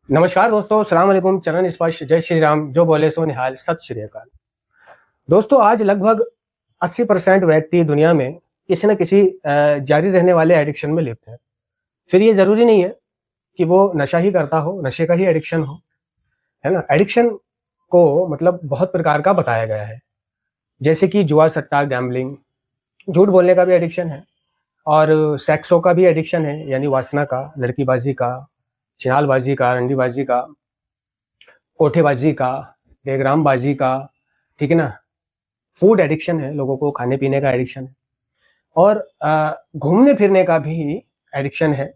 नमस्कार दोस्तों, सलाम अलैकुम, चरण स्पर्श, जय श्री राम, जो बोले सो निहाल, सत श्री अकाल। दोस्तों, आज लगभग 80% व्यक्ति दुनिया में किसी न किसी जारी रहने वाले एडिक्शन में लिप्त हैं। फिर ये ज़रूरी नहीं है कि वो नशा ही करता हो, नशे का ही एडिक्शन हो, है ना? एडिक्शन को मतलब बहुत प्रकार का बताया गया है, जैसे कि जुआ, सट्टा, गैम्बलिंग, झूठ बोलने का भी एडिक्शन है और सेक्सों का भी एडिक्शन है, यानी वासना का, लड़कीबाजी का, छिनालबाजी का, रंडीबाजी का, कोठेबाजी का, बेग्रामबाजी का, ठीक है ना? फूड एडिक्शन है, लोगों को खाने-पीने का एडिक्शन है और घूमने-फिरने का भी एडिक्शन है।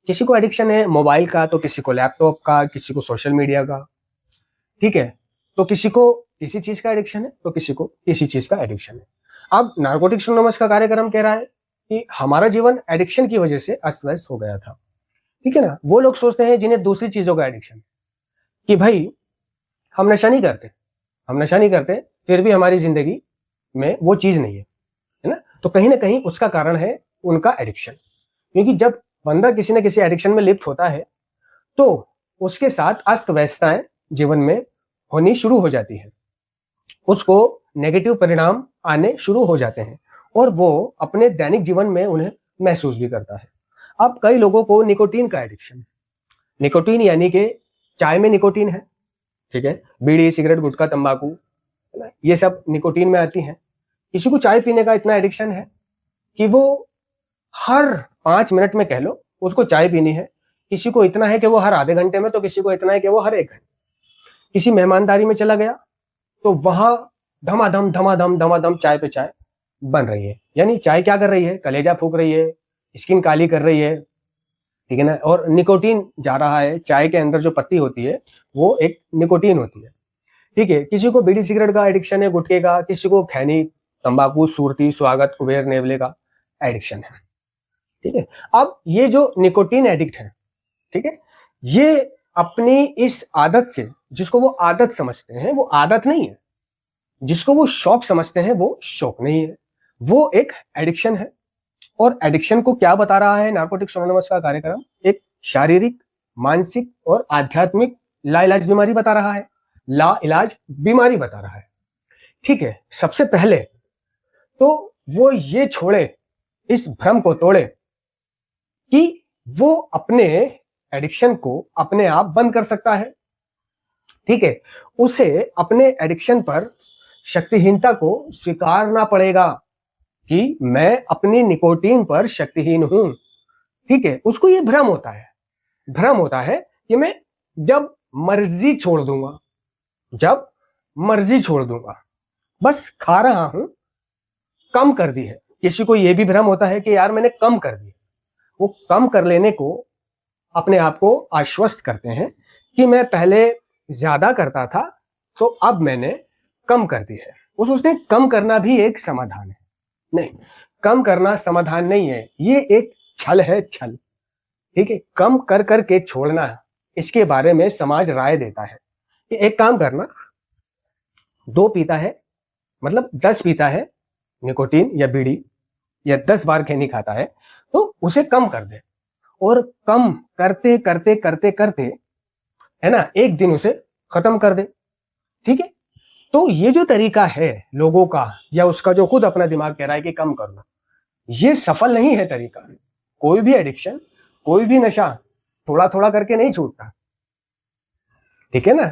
किसी को एडिक्शन है मोबाइल का, तो किसी को लैपटॉप का, किसी को सोशल मीडिया का, ठीक है? तो किसी को किसी चीज़ का एडिक्शन है, तो किसी को किसी चीज़ का एडिक्शन है। अब नारकोटिक्स एनोनिमस का कार्यक्रम कह रहा है कि हमारा जीवन एडिक्शन की वजह से अस्त-व्यस्त हो गया था, ठीक है ना? वो लोग सोचते हैं जिन्हें दूसरी चीज़ों का एडिक्शन है कि भई हम नशा नहीं करते, हम नशा नहीं करते, फिर भी हमारी ज़िंदगी में वो चीज़ नहीं है ना? तो कहीं न कहीं उसका कारण है उनका एडिक्शन। क्योंकि जब बंदा किसी न किसी एडिक्शन में लिप्त होता है, तो उसके साथ अस्त-व्यस्तताएँ जीवन में होनी शुरू हो जाती हैं। उसको नेगेटिव परिणाम आने शुरू हो जाते हैं और वो अपने दैनिक जीवन में उन्हें महसूस भी करता है। अब कई लोगों को निकोटीन का एडिक्शन है। निकोटीन यानी कि चाय में निकोटीन है, ठीक है? बीड़ी, सिगरेट, गुटखा, तंबाकू, है ना? ये सब निकोटीन में आती हैं। किसी को चाय पीने का इतना एडिक्शन है कि वो हर 5 मिनट में कह लो उसको चाय पीनी है। किसी को इतना है कि वो हर आधे घंटे में, तो किसी को इतना है कि वो हर 1 घंटे। किसी मेहमानदारी में चला गया, तो वहाँ धमाधम, धमाधम, धमाधम चाय पे चाय बन रही है। यानी चाय क्या कर रही है? कलेजा फूँक रही है, स्किन काली कर रही है, ठीक है ना? और निकोटीन जा रहा है, चाय के अंदर जो पत्ती होती है, वो एक निकोटीन होती है। ठीक है, किसी को बीड़ी सिगरेट का एडिक्शन है, गुटखे का, किसी को खैनी, तंबाकू, सुरती, स्वागत, कुबेर, नेवले का एडिक्शन है। ठीक है, अब ये जो निकोटीन एडिक्ट है, ठीक है, ये अपनी इस आदत से, जिसको वो आदत समझते हैं, वो आदत नहीं है। जिसको वो शौक समझते हैं, वो शौक नहीं है, वो एक एडिक्शन है। और एडिक्शन को क्या बता रहा है नारकोटिक्स एनोनिमस का कार्यक्रम? एक शारीरिक, मानसिक और आध्यात्मिक लाइलाज बीमारी बता रहा है। लाइलाज बीमारी बता रहा है। ठीक है, सबसे पहले तो वो ये छोड़े, इस भ्रम को तोड़े कि वो अपने एडिक्शन को अपने आप बंद कर सकता है। ठीक है, उसे अपने एडिक्शन पर शक्तिहीनता को स्वीकारना पड़ेगा कि मैं अपनी निकोटीन पर शक्तिहीन हूं। ठीक है, उसको ये भ्रम होता है, भ्रम होता है कि मैं जब मर्जी छोड़ दूंगा, जब मर्जी छोड़ दूंगा, बस खा रहा हूं, कम कर दी है। किसी को यह भी भ्रम होता है कि यार मैंने कम कर दी। वो कम कर लेने को अपने आप को आश्वस्त करते हैं कि मैं पहले ज्यादा करता था, तो अब मैंने कम कर दी है। वो सोचते हैं कम करना भी एक समाधान है। नहीं, कम करना समाधान नहीं है, ये एक छल है, छल। ठीक है, कम कर करके छोड़ना, इसके बारे में समाज राय देता है कि एक काम करना, 2 पीता है, मतलब 10 पीता है निकोटीन या बीड़ी, या 10 बार खैनी खाता है, तो उसे कम कर दे। और कम करते करते करते करते, है ना, एक दिन उसे खत्म कर दे। ठीक है, तो ये जो तरीका है लोगों का, या उसका जो खुद अपना दिमाग कह रहा है कि कम करना, ये सफल नहीं है तरीका। कोई भी एडिक्शन, कोई भी नशा थोड़ा थोड़ा करके नहीं छूटता। ठीक है ना,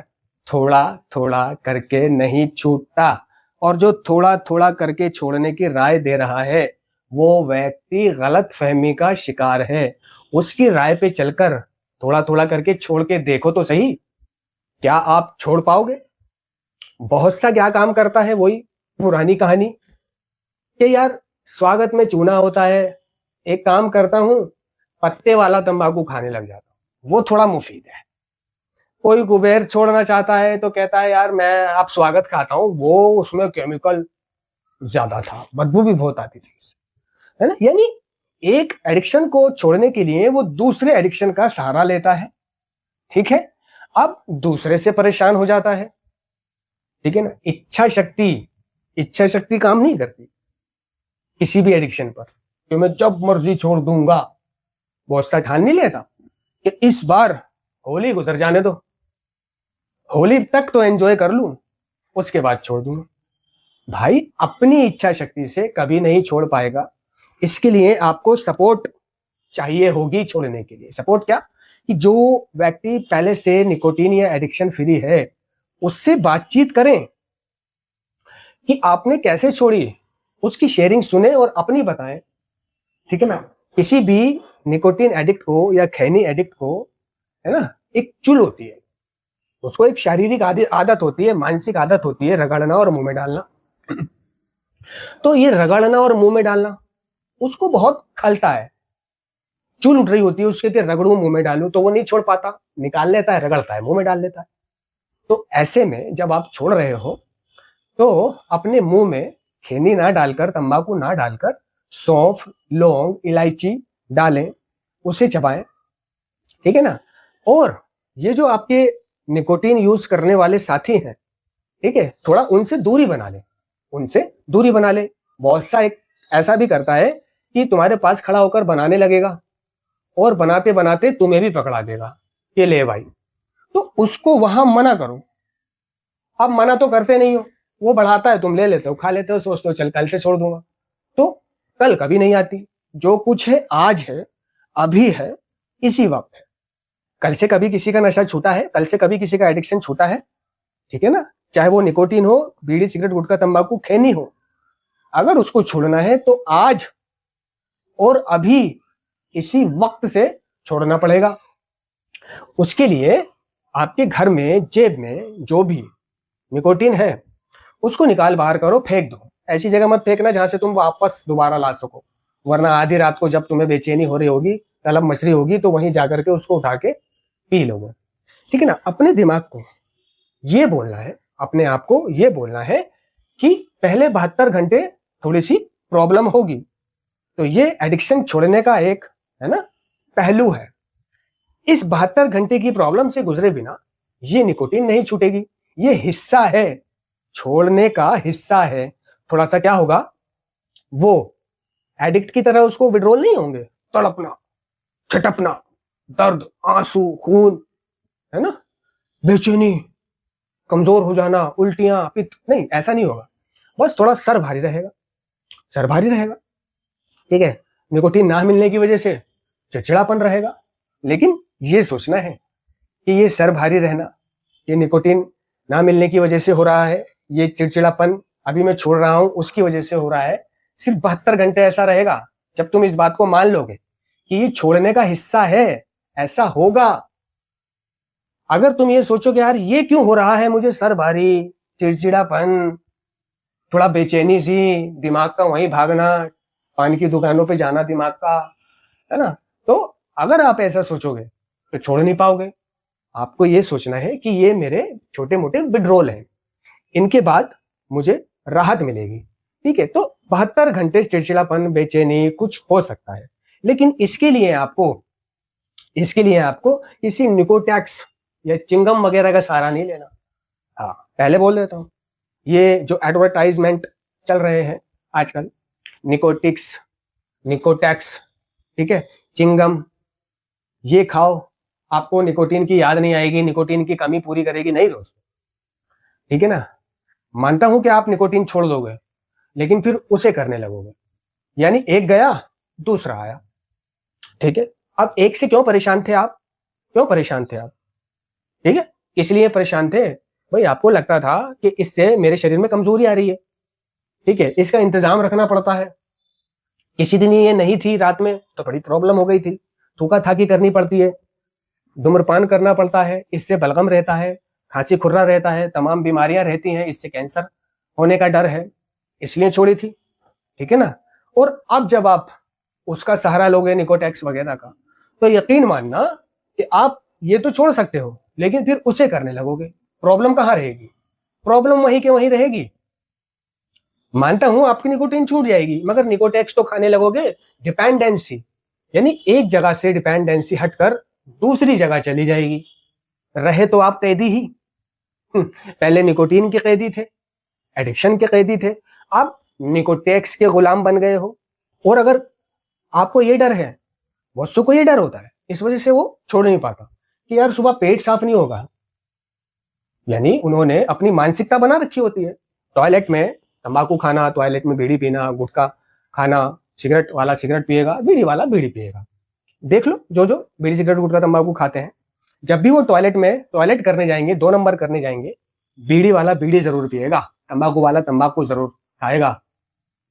थोड़ा थोड़ा करके नहीं छूटता। और जो थोड़ा थोड़ा करके छोड़ने की राय दे रहा है, वो व्यक्ति गलत फहमी का शिकार है। उसकी राय पे चलकर थोड़ा थोड़ा करके छोड़ के देखो तो सही, क्या आप छोड़ पाओगे? बहुत सा क्या काम करता है, वही पुरानी कहानी कि यार स्वागत में चूना होता है, एक काम करता हूं, पत्ते वाला तंबाकू खाने लग जाता हूं, वो थोड़ा मुफीद है। कोई कुबेर छोड़ना चाहता है तो कहता है यार मैं आप स्वागत खाता हूं, वो उसमें केमिकल ज्यादा था, बदबू भी बहुत आती थी उससे, है ना? यानी एक एडिक्शन को छोड़ने के लिए वो दूसरे एडिक्शन का सहारा लेता है। ठीक है, अब दूसरे से परेशान हो जाता है। ठीक है ना, इच्छा शक्ति काम नहीं करती किसी भी एडिक्शन पर कि मैं जब मर्जी छोड़ दूंगा। वो ऐसा ठान नहीं लेता कि इस बार होली गुजर जाने दो, होली तक तो एंजॉय कर लूं, उसके बाद छोड़ दूंगा। भाई अपनी इच्छा शक्ति से कभी नहीं छोड़ पाएगा। इसके लिए आपको सपोर्ट चाहिए होगी छोड़ने के लिए। सपोर्ट क्या? कि जो व्यक्ति पहले से निकोटीन या एडिक्शन फ्री है उससे बातचीत करें कि आपने कैसे छोड़ी, उसकी शेयरिंग सुने और अपनी बताएं। ठीक है ना? किसी भी निकोटीन एडिक्ट को या खैनी एडिक्ट को, है ना, एक चुल होती है, उसको एक शारीरिक आदत होती है, मानसिक आदत होती है, रगड़ना और मुंह में डालना। तो ये रगड़ना और मुंह में डालना उसको बहुत खलता है। चुल उठ रही होती है उसके कि रगड़ू मुंह में डालू, तो वो नहीं छोड़ पाता, निकाल लेता है, रगड़ता है, मुंह में डाल लेता है। तो ऐसे में जब आप छोड़ रहे हो तो अपने मुंह में खैनी ना डालकर, तंबाकू ना डालकर, सौंफ, लौंग, इलायची डालें, उसे चबाएं। ठीक है ना? और ये जो आपके निकोटीन यूज करने वाले साथी हैं, ठीक है, थोड़ा उनसे दूरी बना ले, उनसे दूरी बना ले। बहुत सा एक ऐसा भी करता है कि तुम्हारे पास खड़ा होकर बनाने लगेगा और बनाते बनाते तुम्हें भी पकड़ा देगा कि ले भाई, तो उसको वहां मना करो। अब मना तो करते नहीं हो, वो बढ़ाता है, तुम ले लेते हो, खा लेते हो, सोचते हो चल कल से छोड़ दूंगा। तो कल कभी नहीं आती। जो कुछ है आज है, अभी है, इसी वक्त है। कल से कभी किसी का नशा छूटा है? कल से कभी किसी का एडिक्शन छूटा है? ठीक है ना? चाहे वो निकोटीन हो, बीड़ी, सिगरेट, गुटखा, तंबाकू, खैनी हो, अगर उसको छोड़ना है तो आज और अभी इसी वक्त से छोड़ना पड़ेगा। उसके लिए आपके घर में जेब में जो भी निकोटीन है उसको निकाल बाहर करो, फेंक दो। ऐसी जगह मत फेंकना जहां से तुम वापस दोबारा ला सको, वरना आधी रात को जब तुम्हें बेचैनी हो रही होगी, तलब मच रही होगी, तो वहीं जाकर के उसको उठा के पी लोगे। ठीक है ना? अपने दिमाग को ये बोलना है, अपने आप को ये बोलना है कि पहले 72 घंटे थोड़ी सी प्रॉब्लम होगी, तो ये एडिक्शन छोड़ने का एक, है ना, पहलू है। इस 72 घंटे की प्रॉब्लम से गुजरे बिना ये निकोटीन नहीं छूटेगी। ये हिस्सा है, छोड़ने का हिस्सा है। थोड़ा सा क्या होगा, वो एडिक्ट की तरह उसको विड्रॉल नहीं होंगे, तड़पना, छटपना, दर्द, आंसू, खून, है ना, बेचैनी, कमजोर हो जाना, उल्टियां, पित्त, नहीं, ऐसा नहीं होगा। बस थोड़ा सर भारी रहेगा, सर भारी रहेगा। ठीक है? निकोटीन ना मिलने की वजह से चिड़चिड़ापन रहेगा, लेकिन ये सोचना है कि ये सर भारी रहना, ये निकोटीन ना मिलने की वजह से हो रहा है, ये चिड़चिड़ापन अभी मैं छोड़ रहा हूं उसकी वजह से हो रहा है। सिर्फ 72 घंटे ऐसा रहेगा। जब तुम इस बात को मान लोगे कि ये छोड़ने का हिस्सा है, ऐसा होगा। अगर तुम ये सोचो कि यार ये क्यों हो रहा है मुझे, सर भारी, चिड़चिड़ापन, थोड़ा बेचैनी सी, दिमाग का वहीं भागना, पान की दुकानों पे जाना दिमाग का, है ना, तो अगर आप ऐसा सोचोगे तो छोड़ नहीं पाओगे। आपको ये सोचना है कि ये मेरे छोटे मोटे विड्रॉल हैं, इनके बाद मुझे राहत मिलेगी। ठीक है? तो 72 घंटे चिड़चिड़ापन, बेचैनी कुछ हो सकता है, लेकिन इसके लिए आपको किसी निकोटैक्स या चिंगम वगैरह का सहारा नहीं लेना। हाँ, पहले बोल देता हूँ, ये जो एडवर्टाइजमेंट चल रहे हैं आजकल, निकोटिक्स, निकोटैक्स, ठीक है, चिंगम, ये खाओ, आपको निकोटीन की याद नहीं आएगी, निकोटीन की कमी पूरी करेगी, नहीं दोस्तों। ठीक है ना? मानता हूं कि आप निकोटीन छोड़ दोगे, लेकिन फिर उसे करने लगोगे, यानी एक गया दूसरा आया। ठीक है? अब एक से क्यों परेशान थे आप? क्यों परेशान थे आप? ठीक है? किस लिए परेशान थे? भाई आपको लगता था कि इससे मेरे शरीर में कमजोरी आ रही है, ठीक है, इसका इंतजाम रखना पड़ता है। किसी दिन ये नहीं थी रात में तो बड़ी प्रॉब्लम हो गई थी, थूका थाकी करनी पड़ती है, धूम्रपान करना पड़ता है, इससे बलगम रहता है, खांसी खुर्रा रहता है, तमाम बीमारियां रहती हैं, इससे कैंसर होने का डर है, इसलिए छोड़ी थी। ठीक है ना? और अब जब आप उसका सहारा लोगे, निकोटैक्स वगैरह का, तो यकीन मानना कि आप ये तो छोड़ सकते हो, लेकिन फिर उसे करने लगोगे। प्रॉब्लम कहाँ रहेगी? प्रॉब्लम वहीं के वहीं रहेगी। मानता हूं आपकी निकोटीन छूट जाएगी, मगर निकोटैक्स तो खाने लगोगे। डिपेंडेंसी, यानी एक जगह से डिपेंडेंसी हटकर दूसरी जगह चली जाएगी। रहे तो आप कैदी ही। पहले निकोटीन के कैदी थे, एडिक्शन के कैदी थे, आप निकोटैक्स के गुलाम बन गए हो। और अगर आपको ये डर है, बहुत को ये डर होता है, इस वजह से वो छोड़ नहीं पाता कि यार सुबह पेट साफ नहीं होगा, यानी उन्होंने अपनी मानसिकता बना रखी होती है। टॉयलेट में तंबाकू खाना, टॉयलेट में बीड़ी पीना, गुटखा खाना, सिगरेट वाला सिगरेट पिएगा, बीड़ी वाला बीड़ी पिएगा। देख लो जो जो बीड़ी सिगरेट गुटखा तंबाकू खाते हैं, जब भी वो टॉयलेट में टॉयलेट करने जाएंगे, 2 नंबर करने जाएंगे, बीड़ी वाला बीड़ी जरूर पिएगा, तंबाकू वाला तंबाकू जरूर खाएगा।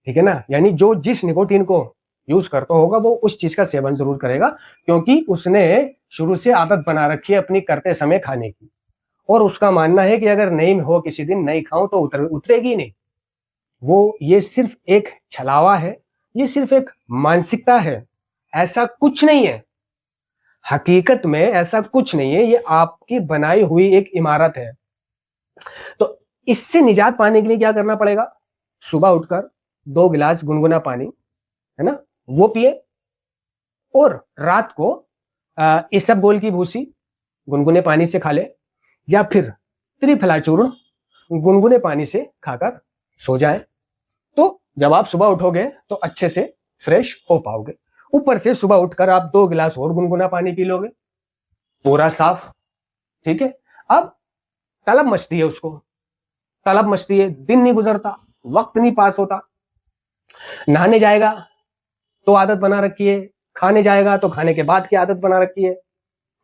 ठीक है ना, यानी जो जिस निकोटीन को यूज करता होगा वो उस चीज का सेवन जरूर करेगा, क्योंकि उसने शुरू से आदत बना रखी है अपनी करते समय खाने की। और उसका मानना है कि अगर नहीं हो किसी दिन नहीं खाऊं तो उतरेगी नहीं। वो ये सिर्फ एक छलावा है, ये सिर्फ एक मानसिकता है, ऐसा कुछ नहीं है। हकीकत में ऐसा कुछ नहीं है, ये आपकी बनाई हुई एक इमारत है। तो इससे निजात पाने के लिए क्या करना पड़ेगा? सुबह उठकर 2 गिलास गुनगुना पानी, है ना, वो पिए। और रात को इसबगोल की भूसी गुनगुने पानी से खा ले, या फिर त्रिफला चूर्ण गुनगुने पानी से खाकर सो जाए। तो जब आप सुबह उठोगे तो अच्छे से फ्रेश हो पाओगे। ऊपर से सुबह उठकर आप 2 गिलास और गुनगुना पानी पी लोगे, पूरा साफ। ठीक है, अब तलब मचती है उसको, तलब मचती है, दिन नहीं गुजरता, वक्त नहीं पास होता। नहाने जाएगा तो आदत बना रखी है, खाने जाएगा तो खाने के बाद की आदत बना रखी है।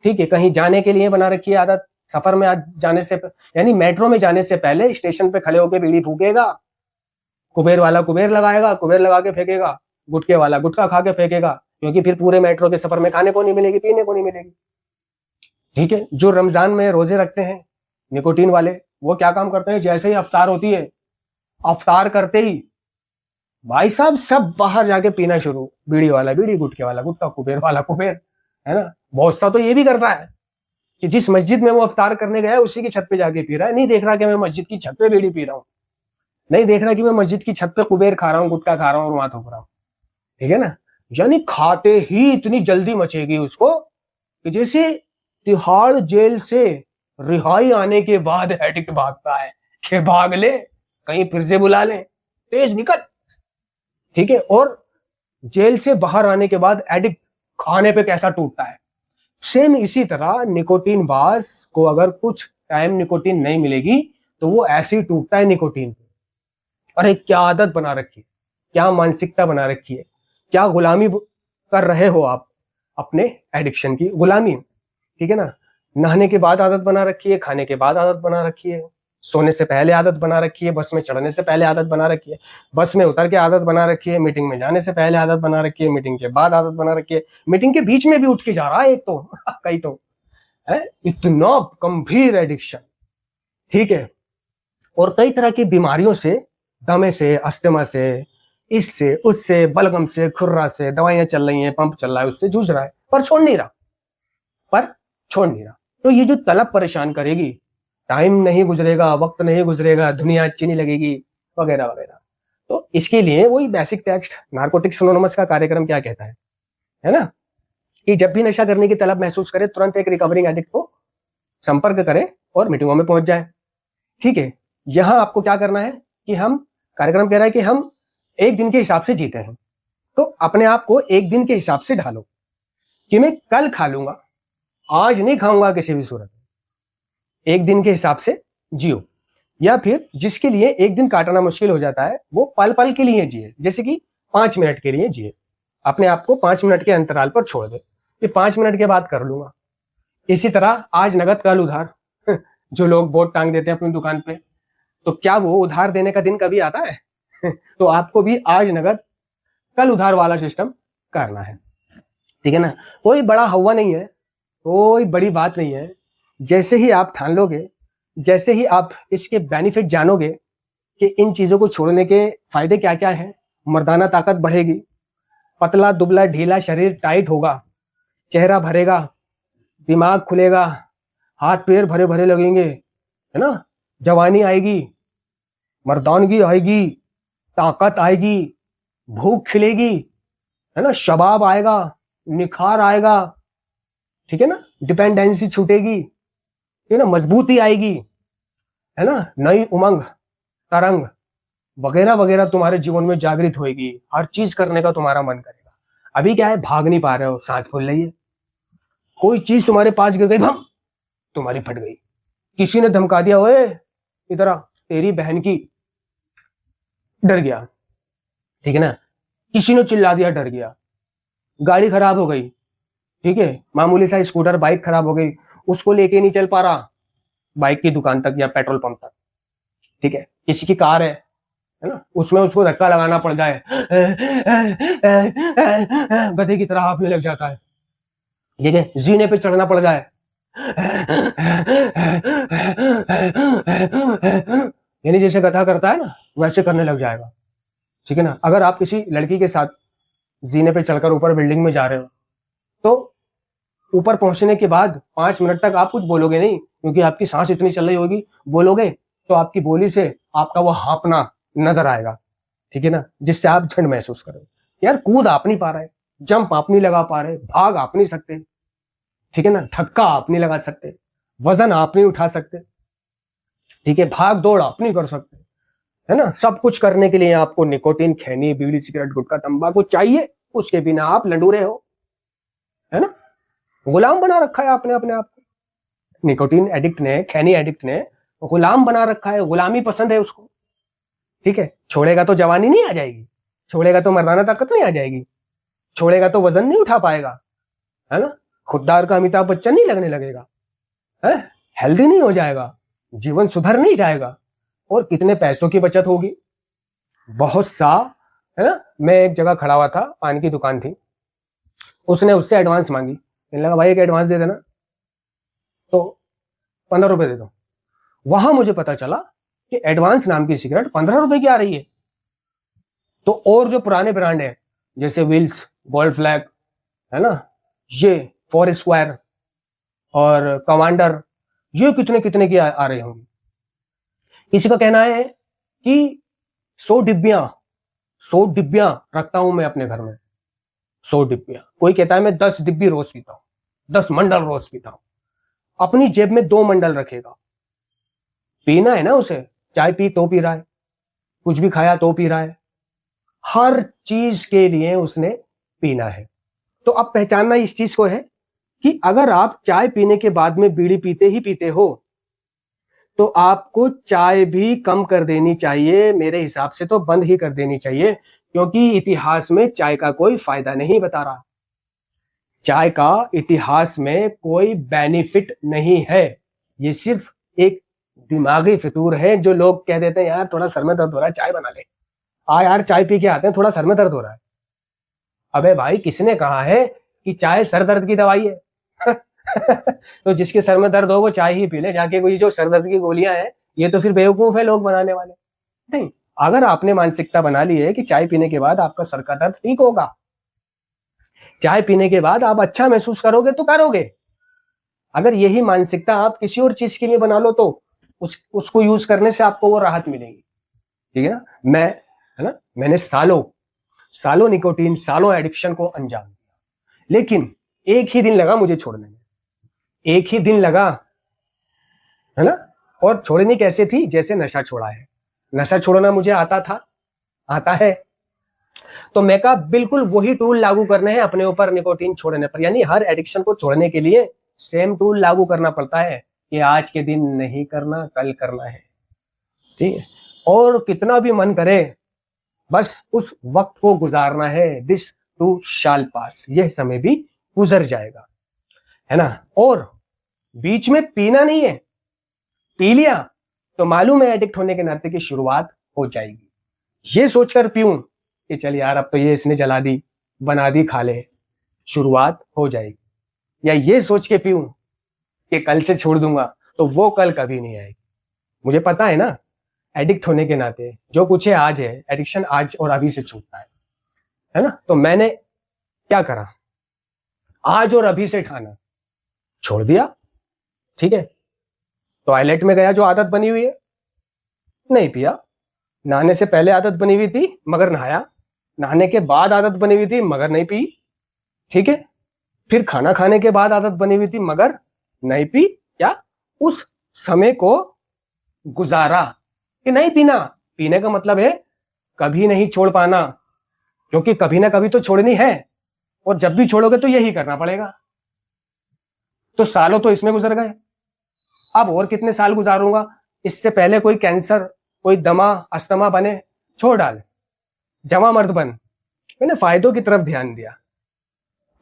ठीक है, कहीं जाने के लिए बना रखी है आदत, सफर में जाने से, यानी मेट्रो में जाने से पहले स्टेशन पे खड़े होकर बीड़ी फूकेगा, कुबेर वाला कुबेर लगाएगा, कुबेर लगा के फेंकेगा, गुटके वाला गुटखा खा के फेंकेगा, क्योंकि फिर पूरे मेट्रो के सफर में खाने को नहीं मिलेगी, पीने को नहीं मिलेगी। ठीक है, जो रमजान में रोजे रखते हैं निकोटीन वाले, वो क्या काम करते हैं? जैसे ही अफ्तार होती है, अफ्तार करते ही भाई साहब सब बाहर जाके पीना शुरू, बीड़ी वाला बीड़ी, गुटके वाला गुटका, कुबेर वाला कुबेर, है ना। बहुत सा तो ये भी करता है कि जिस मस्जिद में वो अफ्तार करने गया है उसी की छत पे जाके पी रहा है, नहीं देख रहा कि मैं मस्जिद की छत पे बीड़ी पी रहा हूँ, नहीं देख रहा कि मैं मस्जिद की छत पे कुबेर खा रहा हूँ, गुटखा खा रहा हूँ और वहां थूक रहा हूँ। ठीक है ना, यानी खाते ही इतनी जल्दी मचेगी उसको कि जैसे तिहाड़ जेल से रिहाई आने के बाद एडिक्ट भागता है कि भाग ले, कहीं फिर से बुला ले, तेज निकल। ठीक है, और जेल से बाहर आने के बाद एडिक्ट खाने पे कैसा टूटता है, सेम इसी तरह निकोटीन बाज को अगर कुछ टाइम निकोटीन नहीं मिलेगी तो वो ऐसे ही टूटता है निकोटीन पे। अरे क्या आदत बना रखी है, क्या मानसिकता बना रखी है, क्या गुलामी कर रहे हो आप अपने एडिक्शन की गुलामी। ठीक है ना, नहाने के बाद आदत बना रखी है, खाने के बाद आदत बना रखी है, सोने से पहले आदत बना रखी है, बस में चढ़ने से पहले आदत बना रखी है, बस में उतर के आदत बना रखी है, मीटिंग में जाने से पहले आदत बना रखी है, मीटिंग के बाद आदत बना रखी है, मीटिंग के बीच में भी उठ के जा रहा है एक तो कई तो है, इतना गंभीर एडिक्शन। ठीक है, और कई तरह की बीमारियों से, दमे से, अस्थमा से, इससे उससे, बलगम से, खुर्रा से, दवाइयां चल रही हैं, पंप चल रहा है, उससे जूझ रहा है पर छोड़ नहीं रहा, पर छोड़ नहीं रहा। तो ये जो तलब परेशान करेगी, टाइम नहीं गुजरेगा, वक्त नहीं गुजरेगा, दुनिया अच्छी नहीं लगेगी, वगैरह वगैरह। तो इसके लिए वही बेसिक टेक्स्ट नारकोटिक्स एनोनिमस का कार्यक्रम क्या कहता है ना, कि जब भी नशा करने की तलब महसूस करे तुरंत एक रिकवरिंग एडिक्ट को संपर्क करे और मीटिंगों में पहुंच जाए। ठीक है, यहां आपको क्या करना है कि हम, कार्यक्रम कह रहा है कि हम एक दिन के हिसाब से जीते हैं, तो अपने आप को एक दिन के हिसाब से ढालो कि मैं कल खा लूंगा, आज नहीं खाऊंगा किसी भी सूरत में। एक दिन के हिसाब से जियो, या फिर जिसके लिए एक दिन काटना मुश्किल हो जाता है वो पल पल के लिए जिए, जैसे कि 5 मिनट के लिए जिए, अपने आप को 5 मिनट के अंतराल पर छोड़ दे कि 5 मिनट के बाद कर लूंगा। इसी तरह आज नगद कल उधार जो लोग बोर्ड टांग देते हैं अपनी दुकान पे, तो क्या वो उधार देने का दिन कभी आता है? तो आपको भी आज नगद कल उधार वाला सिस्टम करना है। ठीक है ना, कोई बड़ा हवा नहीं है, कोई बड़ी बात नहीं है। जैसे ही आप ठान लोगे, जैसे ही आप इसके बेनिफिट जानोगे कि इन चीजों को छोड़ने के फायदे क्या क्या हैं, मर्दाना ताकत बढ़ेगी, पतला दुबला ढीला शरीर टाइट होगा, चेहरा भरेगा, दिमाग खुलेगा, हाथ पैर भरे भरे लगेंगे, है ना, जवानी आएगी, मर्दानगी आएगी, ताकत आएगी, भूख खिलेगी, है ना, शबाब आएगा, निखार आएगा, ठीक है ना, डिपेंडेंसी छूटेगी, ठीक है ना, मजबूती आएगी, है ना, नई उमंग तरंग वगैरह वगैरह तुम्हारे जीवन में जागृत होएगी, हर चीज करने का तुम्हारा मन करेगा। अभी क्या है, भाग नहीं पा रहे हो, सांस फूल रही है, कोई चीज तुम्हारे पास गिर गई, भम, तुम्हारी फट गई। किसी ने धमका दिया, ओए इधर आ, तेरी बहन की, डर गया, ठीक है ना। किसी ने चिल्ला दिया, डर गया। गाड़ी खराब हो गई, ठीक है, मामूली सा स्कूटर बाइक खराब हो गई, उसको लेके नहीं चल पा रहा बाइक की दुकान तक या पेट्रोल पंप तक, ठीक है। किसी की कार है ना, उसमें उसको धक्का लगाना पड़ जाए, गधे की तरह हाफने लग जाता है, ठीक है। जीने पे चढ़ना पड़ जाए, यानी जैसे गधा करता है ना वैसे करने लग जाएगा, ठीक है ना। अगर आप किसी लड़की के साथ जीने पे चढ़कर ऊपर बिल्डिंग में जा रहे हो तो ऊपर पहुंचने के बाद 5 मिनट तक आप कुछ बोलोगे नहीं, क्योंकि आपकी सांस इतनी चल रही होगी। बोलोगे तो आपकी बोली से आपका वो हाँपना नजर आएगा, ठीक है ना, जिससे आप झंड महसूस करोगे। यार कूद आप नहीं पा रहे, जंप आप नहीं लगा पा रहे, भाग आप नहीं सकते, ठीक है ना, धक्का आप नहीं लगा सकते, वजन आप नहीं उठा सकते, ठीक है, भाग दौड़ आप नहीं कर सकते, है ना। सब कुछ करने के लिए आपको निकोटीन, खैनी, बीड़ी, सिगरेट, गुटखा, तंबाकू चाहिए, उसके बिना आप लंडूरे हो, है ना। गुलाम बना रखा है आपने अपने आप को। निकोटीन एडिक्ट ने, खैनी एडिक्ट ने गुलाम बना रखा है, गुलामी पसंद है उसको, ठीक है। छोड़ेगा तो जवानी नहीं आ जाएगी, छोड़ेगा तो मर्दाना ताकत नहीं आ जाएगी, छोड़ेगा तो वजन नहीं उठा पाएगा, है ना। खुददार का अमिताभ बच्चन नहीं लगने लगेगा, है, हेल्दी नहीं हो जाएगा, जीवन सुधर नहीं जाएगा, और कितने पैसों की बचत होगी, बहुत सा, है ना। मैं एक जगह खड़ा हुआ था, पान की दुकान थी, उसने उससे एडवांस मांगी, कहने लगा भाई एक एडवांस दे देना, तो 15 रुपए दे दो। वहां मुझे पता चला कि एडवांस नाम की सिगरेट 15 रुपए की आ रही है। तो और जो पुराने ब्रांड है जैसे विल्स, गोल्ड फ्लैग, है ना, ये फोर स्क्वायर और कमांडर, ये कितने कितने की आ रही होंगी। किसी का कहना है कि 100 डिब्बियां रखता हूं मैं अपने घर में, 100 डिब्बियां। कोई कहता है मैं 10 डिब्बी रोज पीता हूं, 10 मंडल रोज पीता हूं। अपनी जेब में 2 मंडल रखेगा, पीना है ना उसे, चाय पी तो पी रहा है, कुछ भी खाया तो पी रहा है, हर चीज के लिए उसने पीना है। तो अब पहचानना इस चीज को है कि अगर आप चाय पीने के बाद में बीड़ी पीते ही पीते हो तो आपको चाय भी कम कर देनी चाहिए, मेरे हिसाब से तो बंद ही कर देनी चाहिए, क्योंकि इतिहास में चाय का कोई फायदा नहीं बता रहा। चाय का इतिहास में कोई बेनिफिट नहीं है, ये सिर्फ एक दिमागी फितूर है। जो लोग कह देते हैं यार थोड़ा सर में दर्द हो रहा है चाय बना ले, यार चाय पी के आते हैं, थोड़ा सर में दर्द हो रहा है। अबे भाई किसने कहा है कि चाय सर दर्द की दवाई है? तो जिसके सर में दर्द हो वो चाय ही पी ले जाके, कोई जो सर दर्द की गोलियां हैं ये तो फिर बेवकूफ है लोग बनाने वाले। नहीं, अगर आपने मानसिकता बना ली है कि चाय पीने के बाद आपका सर का दर्द ठीक होगा, चाय पीने के बाद आप अच्छा महसूस करोगे तो करोगे। अगर यही मानसिकता आप किसी और चीज के लिए बना लो तो उसको यूज करने से आपको वो राहत मिलेगी, ठीक है ना। मैंने सालों निकोटीन, सालों एडिक्शन को अंजाम दिया, लेकिन एक ही दिन लगा मुझे छोड़ने में, एक ही दिन लगा, है ना। और छोड़नी कैसे थी? जैसे नशा छोड़ा है। नशा छोड़ना मुझे आता है, तो मैं कहा बिल्कुल वही टूल लागू करने हैं अपने ऊपर निकोटीन छोड़ने पर। यानी हर एडिक्शन को छोड़ने के लिए सेम टूल लागू करना पड़ता है कि आज के दिन नहीं करना, कल करना है, ठीक है। और कितना भी मन करे बस उस वक्त को गुजारना है। दिस टू शाल पास, यह समय भी गुजर जाएगा, है ना। और बीच में पीना नहीं है, पी लिया तो मालूम है एडिक्ट होने के नाते की शुरुआत हो जाएगी। ये सोचकर पीऊं कि चल यार अब तो ये इसने जला दी, बना दी, खा ले, शुरुआत हो जाएगी। या ये सोच के पीऊं कि कल से छोड़ दूंगा, तो वो कल कभी नहीं आएगी। मुझे पता है ना, एडिक्ट होने के नाते जो कुछ है आज है, एडिक्शन आज और अभी से छूटता है ना। तो मैंने क्या करा, आज और अभी से ठाना, छोड़ दिया, ठीक है। टॉयलेट में गया, जो आदत बनी हुई है, नहीं पिया। नहाने से पहले आदत बनी हुई थी मगर नहाया, नहाने के बाद आदत बनी हुई थी मगर नहीं पी, ठीक है। फिर खाना खाने के बाद आदत बनी हुई थी मगर नहीं पी। क्या उस समय को गुजारा कि नहीं पीना। पीने का मतलब है कभी नहीं छोड़ पाना, क्योंकि कभी ना कभी तो छोड़नी है, और जब भी छोड़ोगे तो यही करना पड़ेगा। तो सालों तो इसमें गुजर गए, अब और कितने साल गुजारूंगा? इससे पहले कोई कैंसर, कोई दमा, अस्थमा बने, छोड़ डाल, जमा मर्द बन। मैंने फायदों की तरफ ध्यान दिया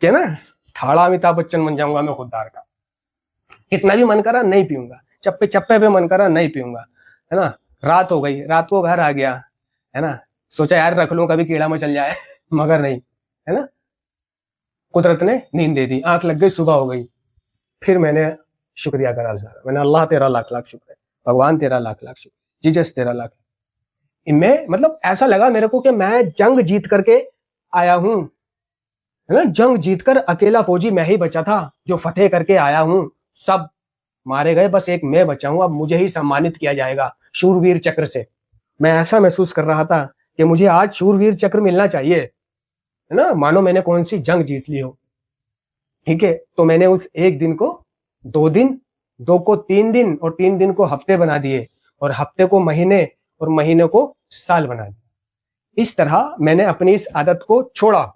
कि ना, ठाड़ा अमिताभ बच्चन बन जाऊंगा मैं खुददार का। कितना भी मन करा नहीं पीऊंगा, चप्पे चप्पे पे मन करा नहीं पीऊंगा, है ना। रात हो गई, रात को घर आ गया, है ना, सोचा यार रख लूं कभी कीड़ा में चल जाए मगर नहीं, है ना, कुदरत ने नींद दे दी, आंख लग गई, सुबह हो गई। फिर मैंने शुक्रिया करा अल्लाह का, मैंने अल्लाह तेरा लाख लाख शुक्र है, भगवान तेरा लाख लाख शुक्र, जीसस तेरा लाख। इनमें मतलब ऐसा लगा मेरे को कि मैं जंग जीत करके आया हूं, है ना, जंग जीतकर अकेला फौजी मैं ही बचा था जो फतेह करके आया हूं, सब मारे गए, बस एक मैं बचा हूं, अब मुझे ही सम्मानित किया जाएगा शूरवीर चक्र से। मैं ऐसा महसूस कर रहा था कि मुझे आज शूरवीर चक्र मिलना चाहिए, है ना, मानो मैंने कौन सी जंग जीत ली हो। ठीक है, तो मैंने उस एक दिन को 2 दिन, 2 को 3 दिन और 3 दिन को हफ्ते बना दिए, और हफ्ते को महीने और महीने को साल बना दिया। इस तरह मैंने अपनी इस आदत को छोड़ा।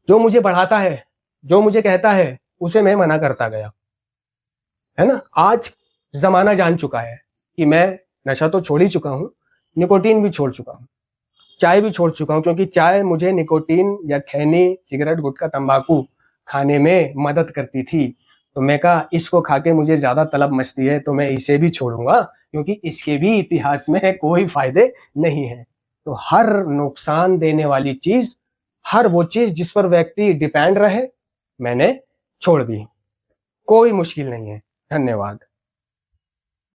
जो मुझे बढ़ाता है, जो मुझे कहता है, उसे मैं मना करता गया, है ना। आज जमाना जान चुका है कि मैं नशा तो छोड़ ही चुका हूं, निकोटीन भी छोड़ चुका हूं, चाय भी छोड़ चुका हूं, क्योंकि चाय मुझे निकोटीन या खैनी, सिगरेट, गुटखा, तंबाकू खाने में मदद करती थी। तो मैं कहा इसको खा के मुझे ज्यादा तलब मचती है, तो मैं इसे भी छोड़ूंगा, क्योंकि इसके भी इतिहास में कोई फायदे नहीं है। तो हर नुकसान देने वाली चीज, हर वो चीज जिस पर व्यक्ति डिपेंड रहे, मैंने छोड़ दी। कोई मुश्किल नहीं है। धन्यवाद।